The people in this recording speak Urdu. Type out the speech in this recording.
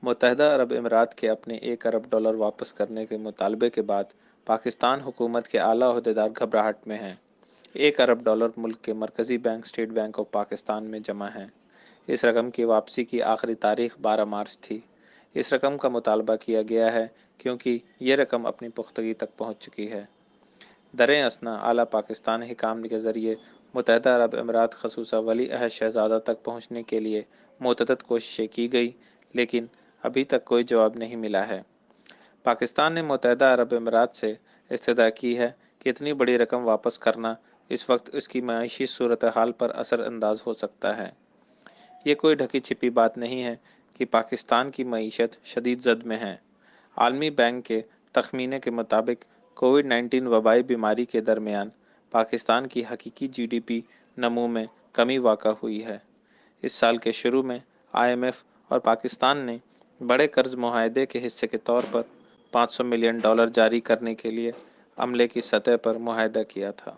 متحدہ عرب امارات کے اپنے $1 ارب واپس کرنے کے مطالبے کے بعد پاکستان حکومت کے اعلیٰ عہدیدار گھبراہٹ میں ہیں۔ $1 ارب ملک کے مرکزی bank state bank of Pakistan میں جمع ہیں۔ اس رقم کی واپسی کی آخری تاریخ 12 مارچ تھی۔ اس رقم کا مطالبہ کیا گیا ہے کیونکہ یہ رقم اپنی پختگی تک پہنچ چکی ہے۔ دریں اثنا اعلیٰ پاکستان حکام کے ذریعے متحدہ عرب امارات خصوصاً ولی عہد شہزادہ تک پہنچنے کے لیے متعدد کوششیں کی گئی لیکن ابھی تک کوئی جواب نہیں ملا ہے۔ پاکستان نے متحدہ عرب امارات سے استدعا کی ہے کہ اتنی بڑی رقم واپس کرنا اس وقت اس کی معاشی صورتحال پر اثر انداز ہو سکتا ہے۔ یہ کوئی ڈھکی چھپی بات نہیں ہے کہ پاکستان کی معیشت شدید زد میں ہے۔ عالمی بینک کے تخمینے کے مطابق کووڈ-19 وبائی بیماری کے درمیان پاکستان کی حقیقی GDP نمو میں کمی واقع ہوئی ہے۔ اس سال کے شروع میں IMF اور پاکستان نے بڑے قرض معاہدے کے حصے کے طور پر $500 ملین جاری کرنے کے لیے عملے کی سطح پر معاہدہ کیا تھا۔